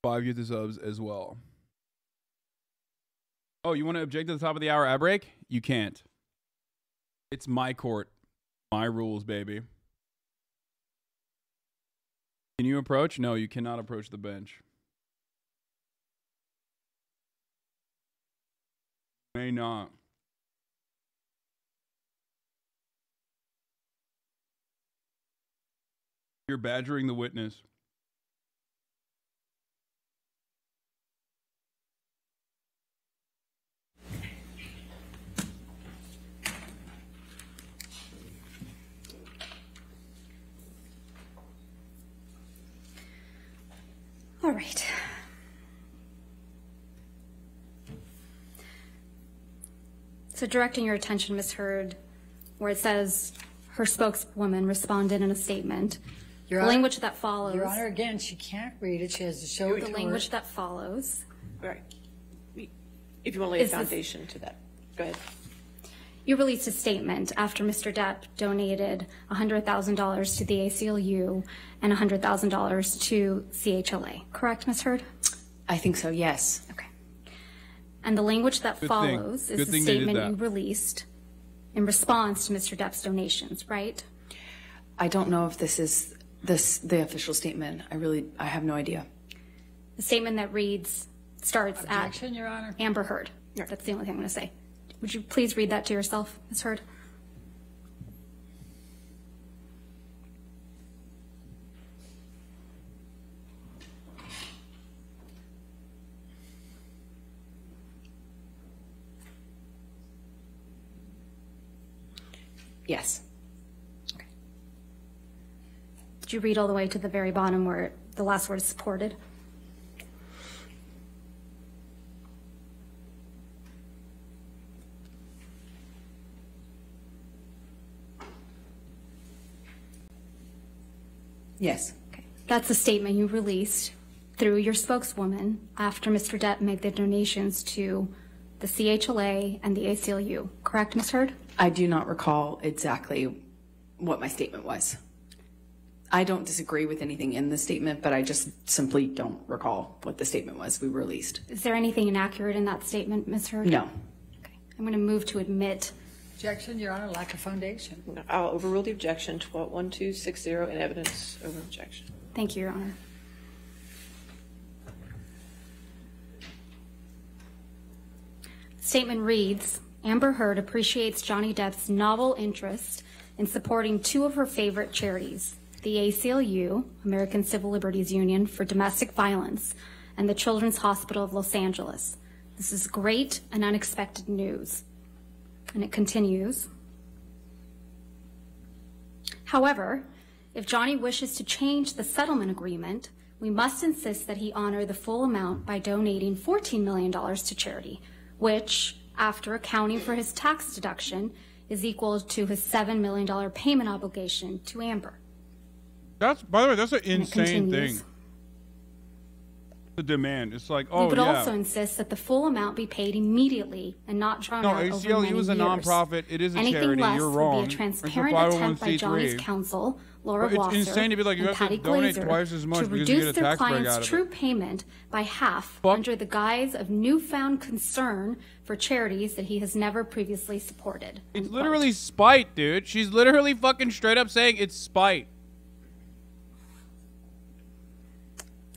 5 gifted subs as well. Oh, you want to object to the top of the hour ad break? You can't. It's my court. My rules, baby. Can you approach? No, you cannot approach the bench. May not. You're badgering the witness. All right. So directing your attention, Ms. Heard, where it says her spokeswoman responded in a statement. Your The Honor- language that follows. Your Honor, again, she can't read it. She has to show it The to language her. that follows. All right. If you want to lay a Is this- foundation to that, go ahead. You released a statement after Mr. Depp donated $100,000 to the ACLU and $100,000 to CHLA. Correct, Ms. Heard? I think so, yes. Okay. And the language that Good thing. follows Good is the thing they did statement that. you released in response to Mr. Depp's donations, right? I don't know if this is the official statement. I have no idea. The statement that starts Objection, Your Honor. at Amber Heard. That's the only thing I'm going to say. Would you please read that to yourself, Ms. Heard? Yes. Did you read all the way to the very bottom where the last word is supported? Yes. Okay. That's a statement you released through your spokeswoman after Mr. Depp made the donations to the CHLA and the ACLU. Correct, Ms. Heard? I do not recall exactly what my statement was. I don't disagree with anything in the statement, but I just simply don't recall what the statement was we released. Is there anything inaccurate in that statement, Ms. Heard? No. Okay. I'm going to move to admit. Objection, Your Honor, lack of foundation. I'll overrule the objection. 1260 in evidence over objection. Thank you, Your Honor. Statement reads, Amber Heard appreciates Johnny Depp's novel interest in supporting two of her favorite charities, the ACLU, American Civil Liberties Union for Domestic Violence, and the Children's Hospital of Los Angeles. This is great and unexpected news. And it continues. However, if Johnny wishes to change the settlement agreement, we must insist that he honor the full amount by donating $14 million to charity, which, after accounting for his tax deduction, is equal to his $7 million payment obligation to Amber. That's, by the way, that's an insane thing. The demand. It's like, oh, we would yeah. also insist that the full amount be paid immediately and not drawn out over many years. ACLU is a nonprofit. It is a Anything charity. less You're would wrong. be a transparent attempt by Johnny's counsel, Laura But it's Wasser, insane to be like, you and have to Patty donate Glazer, twice as much to because you reduce get a their tax break client's out of true it. payment by half under the guise of newfound concern for charities that he has never previously supported. It's literally spite, dude. She's literally fucking straight up saying it's spite.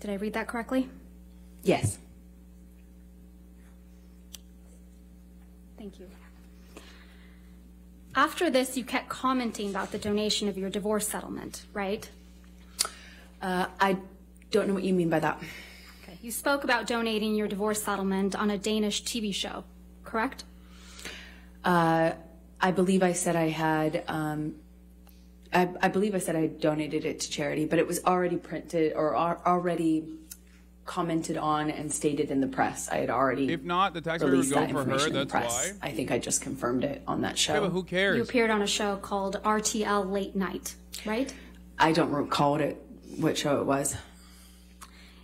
Did I read that correctly? Yes. Thank you. After this, you kept commenting about the donation of your divorce settlement, right? I don't know what you mean by that. Okay. You spoke about donating your divorce settlement on a Danish TV show, correct? I believe I said I had, I believe I said I donated it to charity, but it was already printed or already commented on and stated in the press. I had already If not, the taxpayer would go for her. That's why. I think I just confirmed it on that show. Yeah, but who cares? You appeared on a show called RTL Late Night, right? I don't recall what show it was.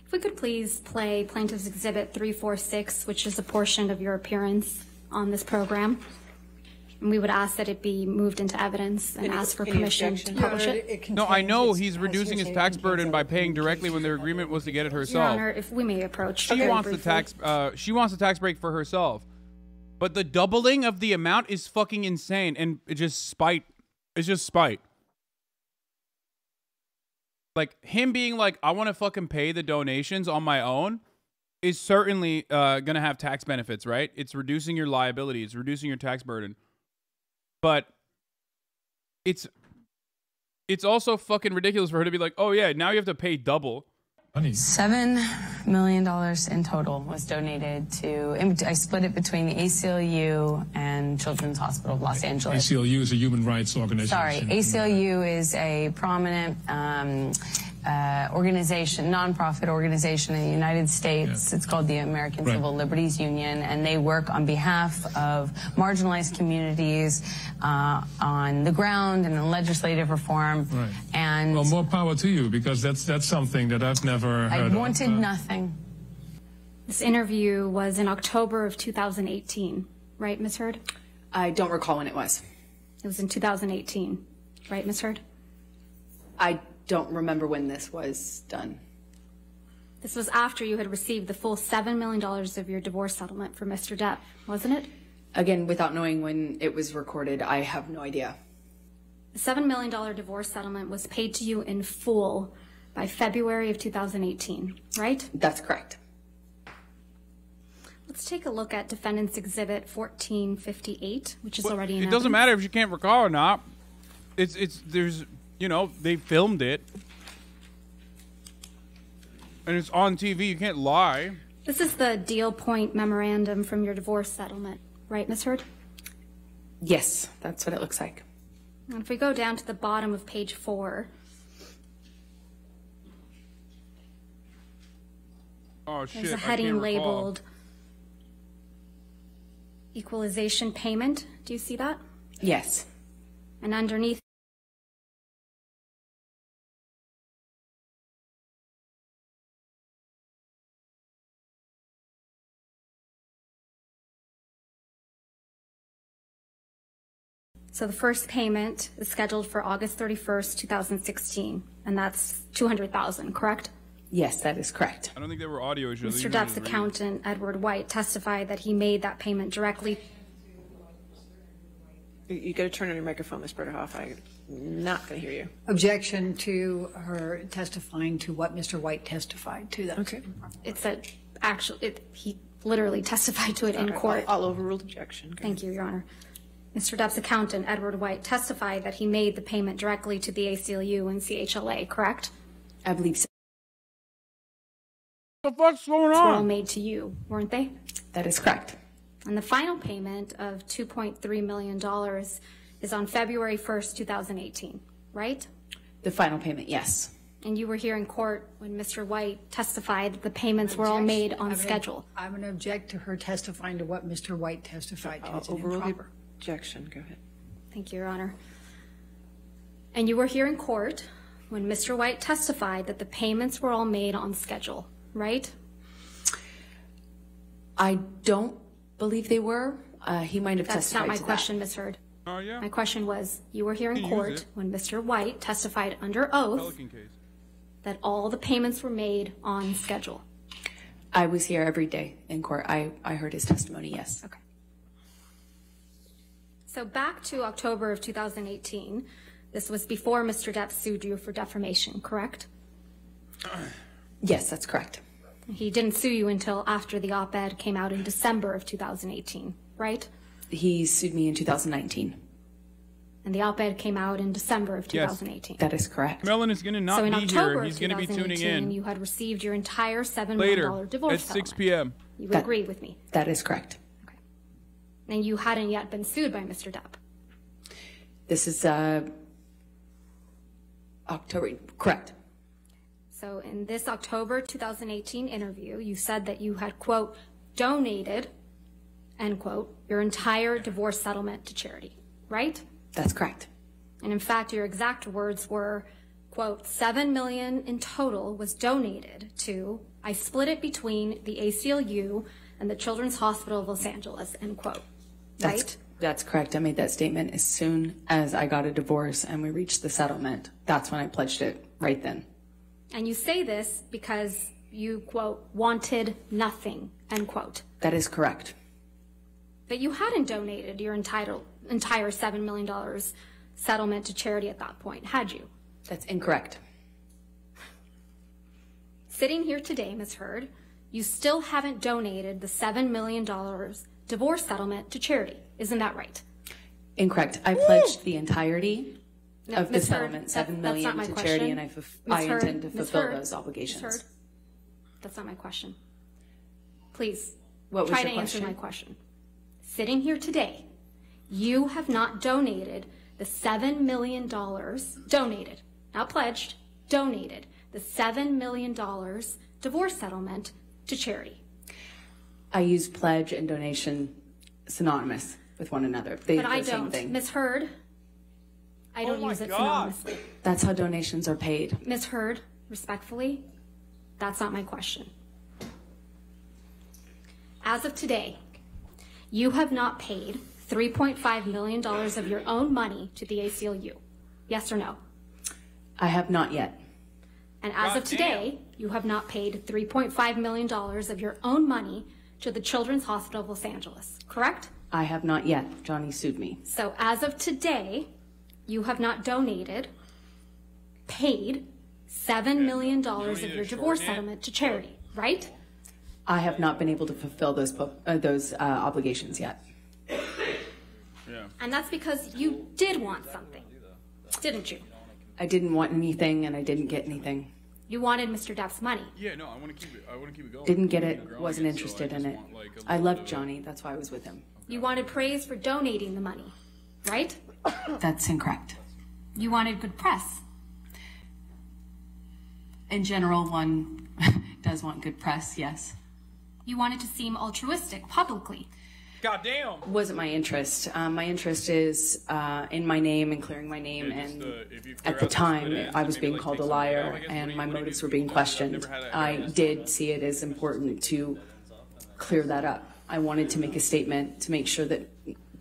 If we could please play Plaintiff's Exhibit 346, which is a portion of your appearance on this program. And we would ask that it be moved into evidence and ask for permission to publish it. No, I know he's reducing his tax burden by paying directly when their agreement was to get it herself. Your Honor, if we may approach. She wants the tax. She wants the tax break for herself, but the doubling of the amount is fucking insane, and it's just spite. It's just spite. Like him being like, I want to fucking pay the donations on my own, is certainly gonna have tax benefits, right? It's reducing your liability. It's reducing your tax burden. But it's also fucking ridiculous for her to be like, oh yeah, now you have to pay double. $7 million in total was donated to, I split it between the ACLU and Children's Hospital of Los Angeles. ACLU is a human rights organization. Sorry, ACLU is a prominent organization, nonprofit organization in the United States. Yeah. It's called the American Civil Liberties Union, and they work on behalf of marginalized communities on the ground and in legislative reform. Right. And well, more power to you, because that's something that I've never heard of. I wanted nothing. This interview was in October of 2018, right, Ms. Heard? I don't recall when it was. It was in 2018, right, Ms. Heard? I don't remember when this was done. This was after you had received the full $7 million of your divorce settlement for Mr. Depp, wasn't it? Again, without knowing when it was recorded, I have no idea. The $7 million divorce settlement was paid to you in full by February of 2018, right? That's correct. Let's take a look at Defendant's Exhibit 1458, which is already in It doesn't evidence. matter if you can't recall or not. There's, you know, they filmed it. And it's on TV. You can't lie. This is the deal point memorandum from your divorce settlement, right, Ms. Heard? Yes, that's what it looks like. And if we go down to the bottom of page 4, Oh shit! there's a I can't heading recall. labeled equalization payment. Do you see that? Yes. And underneath, so the first payment is scheduled for August 31st, 2016, and that's $200,000, correct? Yes, that is correct. I don't think there were audio issues. Mr. Depp's accountant, Edward White, testified that he made that payment directly. You got to turn on your microphone, Ms. Berderhoff. I'm not going to hear you. Objection to her testifying to what Mr. White testified to. That. Okay. It's a he literally testified to it in court. I'll overrule objection. Okay. Thank you, Your Honor. Mr. Depp's accountant, Edward White, testified that he made the payment directly to the ACLU and CHLA, correct? I believe so. What the fuck's going They were all on? made to you, weren't they? That is correct. And the final payment of $2.3 million is on February 1st, 2018, right? The final payment, yes. And you were here in court when Mr. White testified that the payments were all made on schedule. I'm going to object to her testifying to what Mr. White testified to. I'll It's overrule the improper. objection. Go ahead. Thank you, Your Honor. And you were here in court when Mr. White testified that the payments were all made on schedule, right? I don't believe they were. He might have That's testified not my to question, Ms. Heard. Oh yeah. My question was, you were here in Use court it. when Mr. White testified under oath Pelican case. that all the payments were made on schedule. I was here every day in court. I heard his testimony, yes. Okay. So back to October of 2018, this was before Mr. Depp sued you for defamation, correct? Yes, that's correct. He didn't sue you until after the op-ed came out in December of 2018, right? He sued me in 2019. And the op-ed came out in December of 2018. That is correct. Melon is going to not So in be October here. He's of going to be tuning 2018, in you had received your entire $7 later million divorce at 6 settlement. p.m. You would agree with me. That is correct. Okay. And you hadn't yet been sued by Mr. Depp. This is October, correct. So in this October 2018 interview, you said that you had, quote, donated, end quote, your entire divorce settlement to charity, right? That's correct. And in fact, your exact words were, quote, $7 million in total was donated to, I split it between the ACLU and the Children's Hospital of Los Angeles, end quote, right? That's correct. I made that statement as soon as I got a divorce and we reached the settlement. That's when I pledged it, right then. And you say this because you, quote, wanted nothing, end quote. That is correct. But you hadn't donated your entire $7 million settlement to charity at that point, had you? That's incorrect. Sitting here today, Ms. Heard, you still haven't donated the $7 million divorce settlement to charity. Isn't that right? Incorrect. I pledged the entirety No, of the Ms. Heard, settlement, $7 million that's not my to question. charity, and I Ms. Heard, intend to Ms. fulfill Heard, those obligations. Ms. Heard, that's not my question. Please, What was try your to answer question? my question. Sitting here today, you have not donated the $7 million, donated, not pledged, donated the $7 million divorce settlement to charity. I use pledge and donation synonymous with one another. They're But I the same don't. thing. Ms. Heard, I don't my use it God. synonymously. That's how donations are paid. Ms. Heard, respectfully, that's not my question. As of today, you have not paid $3.5 million of your own money to the ACLU. Yes or no? I have not yet. And as of today, you have not paid $3.5 million of your own money to the Children's Hospital of Los Angeles, correct? I have not yet. Johnny sued me. So as of today, you have not donated, paid $7 million of your divorce settlement to charity, right? I have not been able to fulfill those obligations yet. Yeah. And that's because you did want something, didn't you? I didn't want anything, and I didn't get anything. You wanted Mr. Depp's money. Yeah, no, I want to keep it. I want to keep it going. Didn't get it. Keep growing Wasn't so interested I in just it. want, like, a I little loved bit of- Johnny. That's why I was with him. You wanted praise for donating the money, right? That's incorrect. You wanted good press. In general, one does want good press, yes. You wanted to seem altruistic publicly. Goddamn. Wasn't my interest. My interest is in my name and clearing my name, and at the time I was being called a liar and my motives were being questioned. I did see it as important to clear that up. I wanted to make a statement to make sure that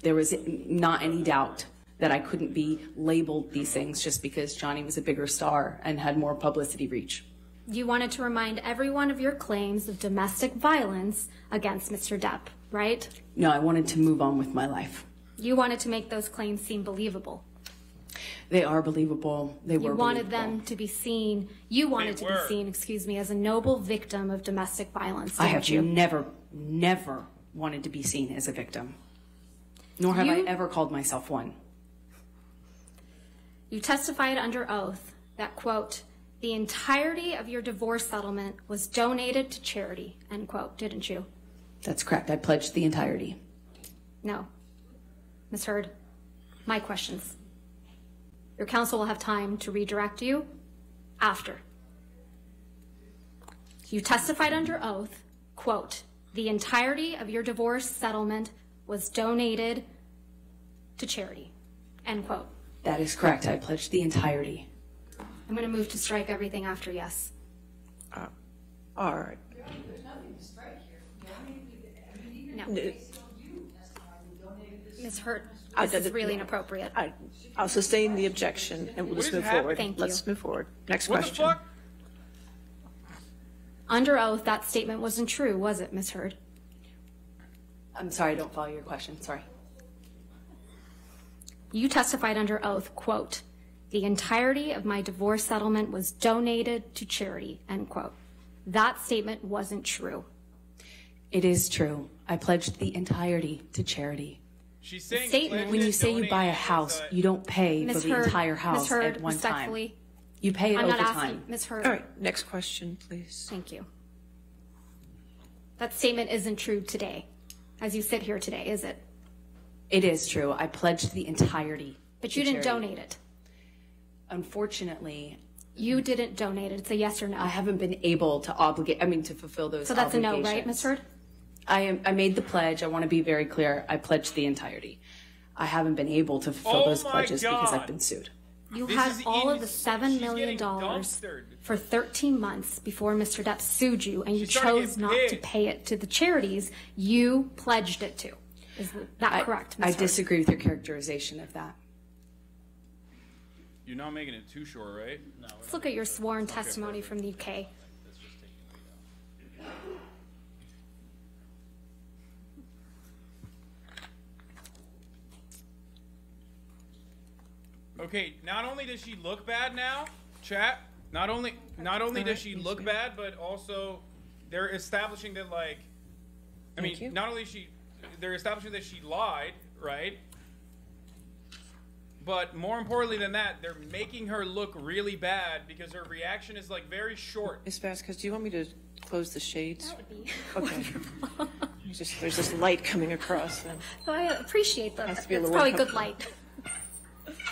there was not any doubt that I couldn't be labeled these things just because Johnny was a bigger star and had more publicity reach. You wanted to remind everyone of your claims of domestic violence against Mr. Depp, right? No, I wanted to move on with my life. You wanted to make those claims seem believable. They are believable. They were You wanted believable. them to be seen, you wanted to be seen, excuse me, as a noble victim of domestic violence, I didn't have you? never wanted to be seen as a victim. Nor have I ever called myself one. You testified under oath that, quote, the entirety of your divorce settlement was donated to charity, end quote, didn't you? That's correct. I pledged the entirety. No. Ms. Heard, my questions. Your counsel will have time to redirect you after. You testified under oath, quote, the entirety of your divorce settlement was donated to charity, end quote. That is correct. I pledged the entirety. I'm going to move to strike everything after yes. All right. No. Ms. Hurt, this is really inappropriate. I'll sustain the objection and we'll just move forward. Thank you. Let's move forward. Next What question. the fuck? Under oath, that statement wasn't true, was it, Ms. Heard? I'm sorry, I don't follow your question. Sorry. You testified under oath, quote, the entirety of my divorce settlement was donated to charity, end quote. That statement wasn't true. It is true. I pledged the entirety to charity. She's saying Statement. When you say you buy a house, you don't pay for Ms. the Heard, entire Ms. house Heard, at one time. respectfully, You pay it I'm over not asking, time. Ms. Heard. All right. Next question, please. Thank you. That statement isn't true today, as you sit here today, is it? It is true. I pledged the entirety. But to you didn't charity. donate it. Unfortunately, You didn't donate it. It's a yes or no. I haven't been able to to fulfill those So that's a no, obligations. right, Ms. Heard? I made the pledge. I want to be very clear. I pledged the entirety. I haven't been able to fulfill those my pledges because God. I've been sued. You This had is all of the she's $7 million getting dumpstered. for 13 months before Mr. Depp sued you, and you She's starting to chose get not to paid. pay it to the charities you pledged it to. Is that correct, Ms. I Heard? disagree with your characterization of that. You're not making it too short, right? No. Let's look at your sworn testimony from the UK. Okay, not only does she look bad now, chat, not only does she look bad, but also they're establishing that, like, I Thank you. mean, not only they're establishing that she lied, right? But more importantly than that, they're making her look really bad because her reaction is like very short. Ms. Vasquez, do you want me to close the shades? That would be Okay. There's this light coming across. So I appreciate that. Has It's to be a little probably more good light.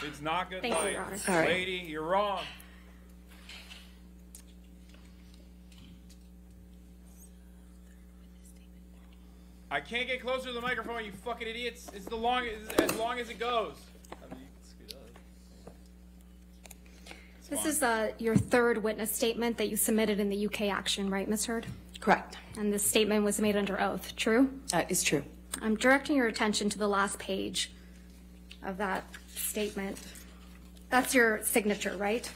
It's not good Thank you, light. Your Honor. All right. Lady, you're wrong. I can't get closer to the microphone, you fucking idiots. It's as long as it goes. This is your third witness statement that you submitted in the UK action, right, Ms. Heard? Correct. And this statement was made under oath, true? That is true. I'm directing your attention to the last page of that statement. That's your signature, right?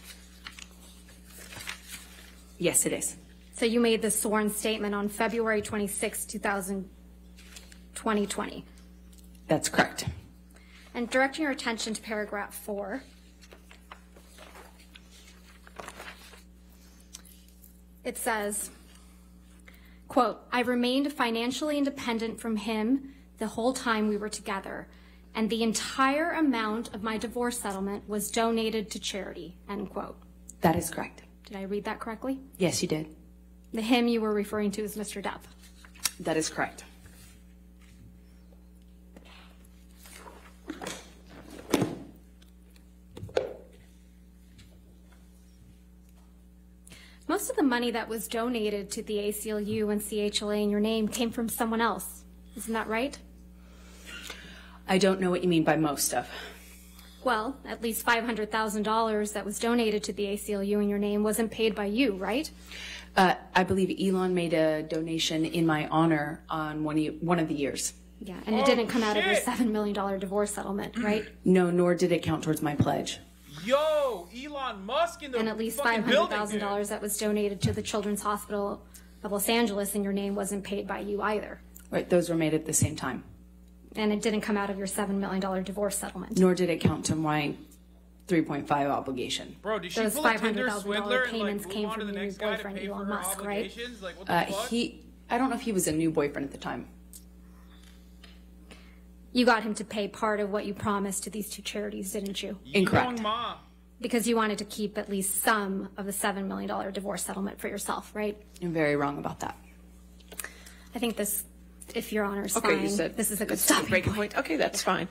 Yes, it is. So you made this sworn statement on February 26, 2020. That's correct. And directing your attention to paragraph 4. It says, quote, I remained financially independent from him the whole time we were together, and the entire amount of my divorce settlement was donated to charity, end quote. That is correct. Did I read that correctly? Yes, you did. The him you were referring to is Mr. Depp. That is most of the money that was donated to the ACLU and CHLA in your name came from someone else. Isn't that right? I don't know what you mean by most of. Well, at least $500,000 that was donated to the ACLU in your name wasn't paid by you, right? I believe Elon made a donation in my honor on one of the years. Yeah, and it didn't come out of your $7 million divorce settlement, right? No, nor did it count towards my pledge. Yo, Elon Musk in the And at least fucking building, $500,000 that was donated to the Children's Hospital of Los Angeles in your name wasn't paid by you either. Right, those were made at the same time. And it didn't come out of your $7 million divorce settlement. Nor did it count to my 3.5 obligation. Bro, did she Those pull a Tinder swindler $500,000 payments and came like, from move your on new to the next guy to boyfriend, pay for Elon her Musk, right? obligations? Like, what the fuck? I don't know if he was a new boyfriend at the time. You got him to pay part of what you promised to these two charities, didn't you? Incorrect. Young Ma. Because you wanted to keep at least some of the $7 million divorce settlement for yourself, right? You're very wrong about that. I think this, if Your Honor is Okay, fine, you said this is a good it's a stopping breaking point. point. Okay, that's fine.